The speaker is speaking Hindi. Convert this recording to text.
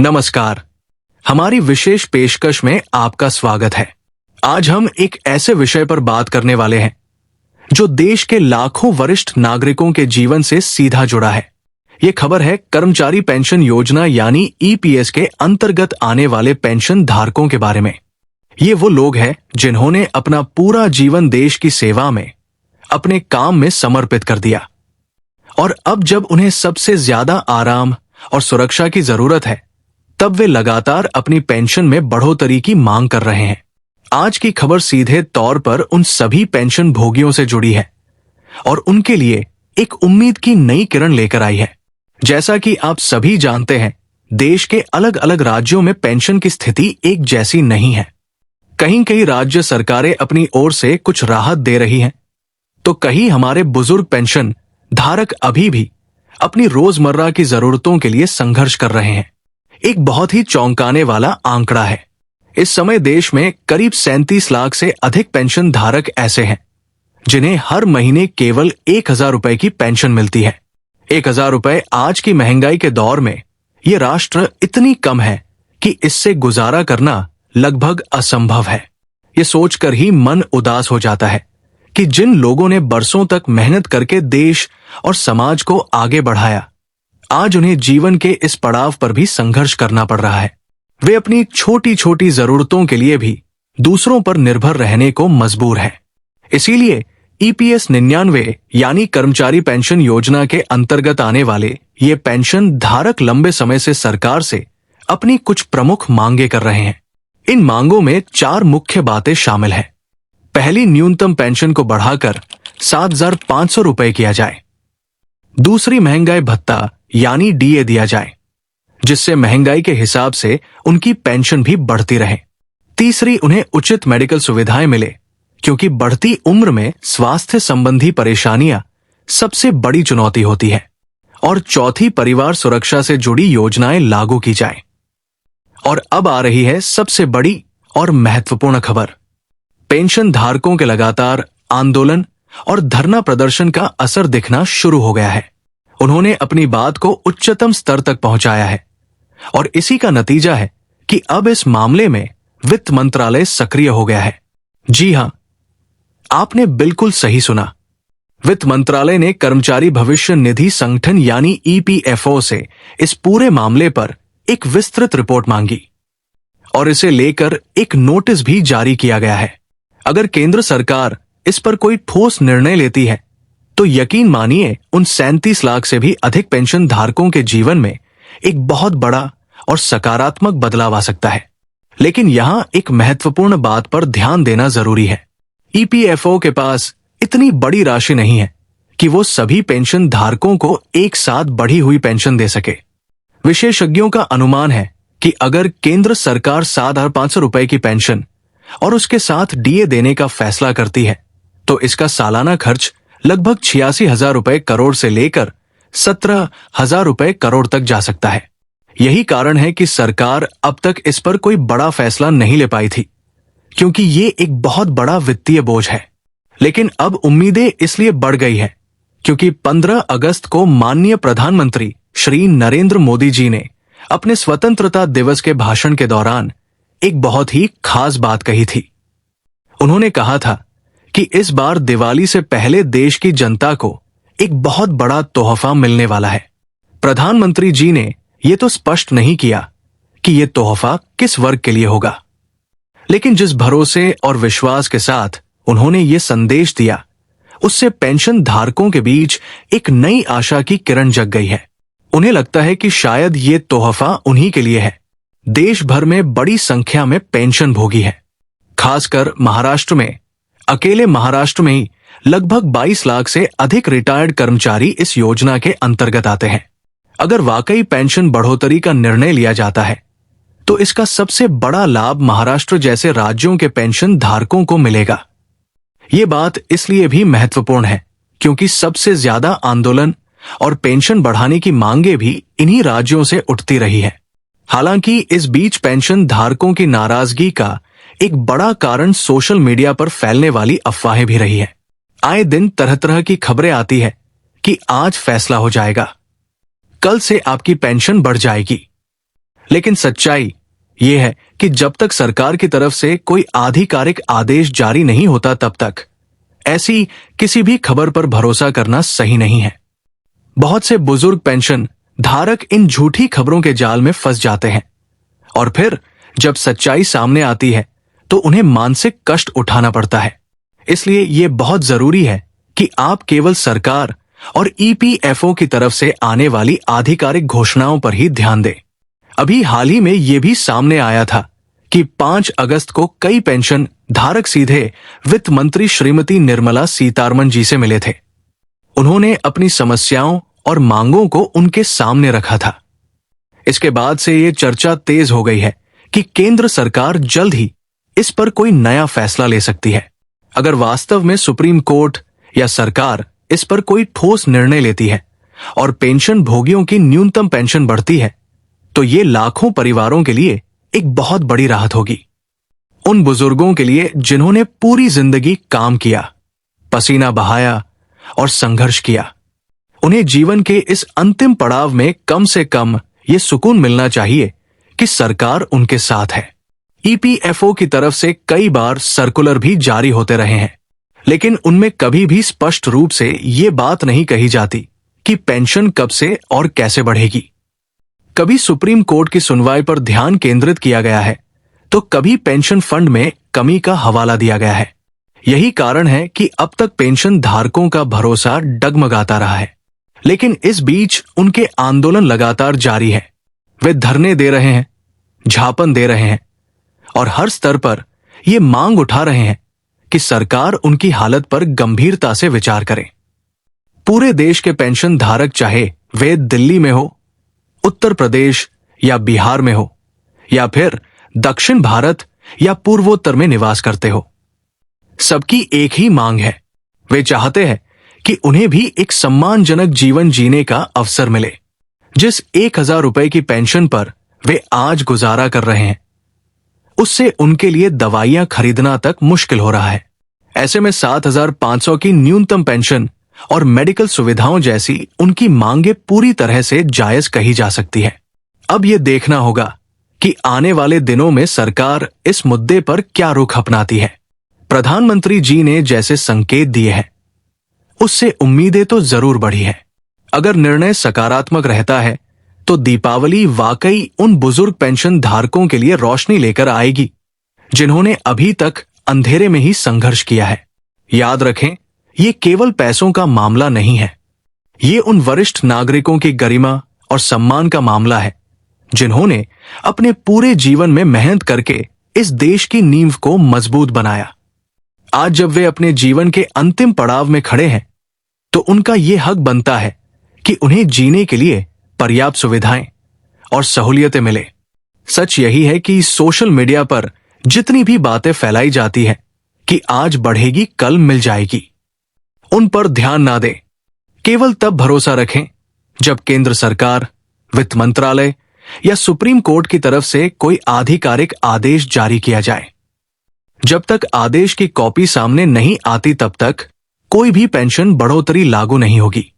नमस्कार। हमारी विशेष पेशकश में आपका स्वागत है। आज हम एक ऐसे विषय पर बात करने वाले हैं जो देश के लाखों वरिष्ठ नागरिकों के जीवन से सीधा जुड़ा है। ये खबर है कर्मचारी पेंशन योजना यानी ईपीएस के अंतर्गत आने वाले पेंशन धारकों के बारे में। ये वो लोग हैं जिन्होंने अपना पूरा जीवन देश की सेवा में, अपने काम में समर्पित कर दिया, और अब जब उन्हें सबसे ज्यादा आराम और सुरक्षा की जरूरत है, तब वे लगातार अपनी पेंशन में बढ़ोतरी की मांग कर रहे हैं। आज की खबर सीधे तौर पर उन सभी पेंशन भोगियों से जुड़ी है और उनके लिए एक उम्मीद की नई किरण लेकर आई है। जैसा कि आप सभी जानते हैं, देश के अलग अलग राज्यों में पेंशन की स्थिति एक जैसी नहीं है। कहीं कहीं राज्य सरकारें अपनी ओर से कुछ राहत दे रही हैं, तो कहीं हमारे बुजुर्ग पेंशन धारक अभी भी अपनी रोजमर्रा की जरूरतों के लिए संघर्ष कर रहे हैं। एक बहुत ही चौंकाने वाला आंकड़ा है। इस समय देश में करीब 37 लाख से अधिक पेंशन धारक ऐसे हैं जिन्हें हर महीने केवल 1,000 रुपए की पेंशन मिलती है। 1,000 रुपए आज की महंगाई के दौर में ये राष्ट्र इतनी कम है कि इससे गुजारा करना लगभग असंभव है। ये सोचकर ही मन उदास हो जाता है कि जिन लोगों ने बरसों तक मेहनत करके देश और समाज को आगे बढ़ाया, आज उन्हें जीवन के इस पड़ाव पर भी संघर्ष करना पड़ रहा है। वे अपनी छोटी छोटी जरूरतों के लिए भी दूसरों पर निर्भर रहने को मजबूर हैं। इसीलिए ईपीएस 99 यानी कर्मचारी पेंशन योजना के अंतर्गत आने वाले ये पेंशन धारक लंबे समय से सरकार से अपनी कुछ प्रमुख मांगे कर रहे हैं। इन मांगों में 4 मुख्य बातें शामिल हैं। पहली, न्यूनतम पेंशन को बढ़ाकर 7,500 रुपए किया जाए। दूसरी, महंगाई भत्ता यानी डीए दिया जाए, जिससे महंगाई के हिसाब से उनकी पेंशन भी बढ़ती रहे। तीसरी, उन्हें उचित मेडिकल सुविधाएं मिले, क्योंकि बढ़ती उम्र में स्वास्थ्य संबंधी परेशानियां सबसे बड़ी चुनौती होती है। और चौथी, परिवार सुरक्षा से जुड़ी योजनाएं लागू की जाए। और अब आ रही है सबसे बड़ी और महत्वपूर्ण खबर। पेंशन धारकों के लगातार आंदोलन और धरना प्रदर्शन का असर दिखना शुरू हो गया है। उन्होंने अपनी बात को उच्चतम स्तर तक पहुंचाया है और इसी का नतीजा है कि अब इस मामले में वित्त मंत्रालय सक्रिय हो गया है। जी हां, आपने बिल्कुल सही सुना। वित्त मंत्रालय ने कर्मचारी भविष्य निधि संगठन यानी ईपीएफओ से इस पूरे मामले पर एक विस्तृत रिपोर्ट मांगी और इसे लेकर एक नोटिस भी जारी किया गया है। अगर केंद्र सरकार इस पर कोई ठोस निर्णय लेती है, तो यकीन मानिए उन 37 लाख से भी अधिक पेंशन धारकों के जीवन में एक बहुत बड़ा और सकारात्मक बदलाव आ सकता है। लेकिन यहां एक महत्वपूर्ण बात पर ध्यान देना जरूरी है। ईपीएफओ के पास इतनी बड़ी राशि नहीं है कि वो सभी पेंशन धारकों को एक साथ बढ़ी हुई पेंशन दे सके। विशेषज्ञों का अनुमान है कि अगर केंद्र सरकार 7,500 रुपए की पेंशन और उसके साथ डीए देने का फैसला करती है, तो इसका सालाना खर्च लगभग 86,000 रुपए करोड़ से लेकर 17,000 रुपए करोड़ तक जा सकता है। यही कारण है कि सरकार अब तक इस पर कोई बड़ा फैसला नहीं ले पाई थी, क्योंकि ये एक बहुत बड़ा वित्तीय बोझ है। लेकिन अब उम्मीदें इसलिए बढ़ गई है क्योंकि 15 अगस्त को माननीय प्रधानमंत्री श्री नरेंद्र मोदी जी ने अपने स्वतंत्रता दिवस के भाषण के दौरान एक बहुत ही खास बात कही थी। उन्होंने कहा था कि इस बार दिवाली से पहले देश की जनता को एक बहुत बड़ा तोहफा मिलने वाला है। प्रधानमंत्री जी ने यह तो स्पष्ट नहीं किया कि यह तोहफा किस वर्ग के लिए होगा, लेकिन जिस भरोसे और विश्वास के साथ उन्होंने ये संदेश दिया, उससे पेंशन धारकों के बीच एक नई आशा की किरण जग गई है। उन्हें लगता है कि शायद ये तोहफा उन्हीं के लिए है। देश भर में बड़ी संख्या में पेंशन भोगी है। खासकर महाराष्ट्र में, अकेले महाराष्ट्र में ही लगभग 22 लाख से अधिक रिटायर्ड कर्मचारी इस योजना के अंतर्गत आते हैं। अगर वाकई पेंशन बढ़ोतरी का निर्णय लिया जाता है, तो इसका सबसे बड़ा लाभ महाराष्ट्र जैसे राज्यों के पेंशन धारकों को मिलेगा। ये बात इसलिए भी महत्वपूर्ण है क्योंकि सबसे ज्यादा आंदोलन और पेंशन बढ़ाने की मांगे भी इन्हीं राज्यों से उठती रही है। हालांकि इस बीच पेंशन धारकों की नाराजगी का एक बड़ा कारण सोशल मीडिया पर फैलने वाली अफवाहें भी रही है। आए दिन तरह तरह की खबरें आती है कि आज फैसला हो जाएगा, कल से आपकी पेंशन बढ़ जाएगी। लेकिन सच्चाई ये है कि जब तक सरकार की तरफ से कोई आधिकारिक आदेश जारी नहीं होता तब तक ऐसी किसी भी खबर पर भरोसा करना सही नहीं है। बहुत से बुजुर्ग पेंशन धारक इन झूठी खबरों के जाल में फंस जाते हैं और फिर जब सच्चाई सामने आती है तो उन्हें मानसिक कष्ट उठाना पड़ता है। इसलिए यह बहुत जरूरी है कि आप केवल सरकार और ईपीएफओ की तरफ से आने वाली आधिकारिक घोषणाओं पर ही ध्यान दें। अभी हाल ही में यह भी सामने आया था कि 5 अगस्त को कई पेंशन धारक सीधे वित्त मंत्री श्रीमती निर्मला सीतारमण जी से मिले थे। उन्होंने अपनी समस्याओं और मांगों को उनके सामने रखा था। इसके बाद से ये चर्चा तेज हो गई है कि केंद्र सरकार जल्द ही इस पर कोई नया फैसला ले सकती है। अगर वास्तव में सुप्रीम कोर्ट या सरकार इस पर कोई ठोस निर्णय लेती है और पेंशन भोगियों की न्यूनतम पेंशन बढ़ती है तो ये लाखों परिवारों के लिए एक बहुत बड़ी राहत होगी। उन बुजुर्गों के लिए जिन्होंने पूरी जिंदगी काम किया, पसीना बहाया और संघर्ष किया, उन्हें जीवन के इस अंतिम पड़ाव में कम से कम ये सुकून मिलना चाहिए कि सरकार उनके साथ है। ईपीएफओ की तरफ से कई बार सर्कुलर भी जारी होते रहे हैं, लेकिन उनमें कभी भी स्पष्ट रूप से ये बात नहीं कही जाती कि पेंशन कब से और कैसे बढ़ेगी। कभी सुप्रीम कोर्ट की सुनवाई पर ध्यान केंद्रित किया गया है तो कभी पेंशन फंड में कमी का हवाला दिया गया है। यही कारण है कि अब तक पेंशन धारकों का भरोसा डगमगाता रहा है। लेकिन इस बीच उनके आंदोलन लगातार जारी है। वे धरने दे रहे हैं, झापन दे रहे हैं और हर स्तर पर ये मांग उठा रहे हैं कि सरकार उनकी हालत पर गंभीरता से विचार करे। पूरे देश के पेंशन धारक, चाहे वे दिल्ली में हो, उत्तर प्रदेश या बिहार में हो या फिर दक्षिण भारत या पूर्वोत्तर में निवास करते हो, सबकी एक ही मांग है। वे चाहते हैं कि उन्हें भी एक सम्मानजनक जीवन जीने का अवसर मिले। जिस 1000 रुपए की पेंशन पर वे आज गुजारा कर रहे हैं, उससे उनके लिए दवाइयां खरीदना तक मुश्किल हो रहा है। ऐसे में 7500 की न्यूनतम पेंशन और मेडिकल सुविधाओं जैसी उनकी मांगे पूरी तरह से जायज कही जा सकती है। अब यह देखना होगा कि आने वाले दिनों में सरकार इस मुद्दे पर क्या रुख अपनाती है। प्रधानमंत्री जी ने जैसे संकेत दिए हैं, उससे उम्मीदें तो जरूर बढ़ी है। अगर निर्णय सकारात्मक रहता है तो दीपावली वाकई उन बुजुर्ग पेंशन धारकों के लिए रोशनी लेकर आएगी जिन्होंने अभी तक अंधेरे में ही संघर्ष किया है। याद रखें, ये केवल पैसों का मामला नहीं है, ये उन वरिष्ठ नागरिकों की गरिमा और सम्मान का मामला है जिन्होंने अपने पूरे जीवन में मेहनत करके इस देश की नींव को मजबूत बनाया। आज जब वे अपने जीवन के अंतिम पड़ाव में खड़े हैं तो उनका यह हक बनता है कि उन्हें जीने के लिए पर्याप्त सुविधाएं और सहूलियतें मिले। सच यही है कि सोशल मीडिया पर जितनी भी बातें फैलाई जाती है कि आज बढ़ेगी कल मिल जाएगी, उन पर ध्यान ना दें। केवल तब भरोसा रखें जब केंद्र सरकार, वित्त मंत्रालय या सुप्रीम कोर्ट की तरफ से कोई आधिकारिक आदेश जारी किया जाए। जब तक आदेश की कॉपी सामने नहीं आती तब तक कोई भी पेंशन बढ़ोतरी लागू नहीं होगी।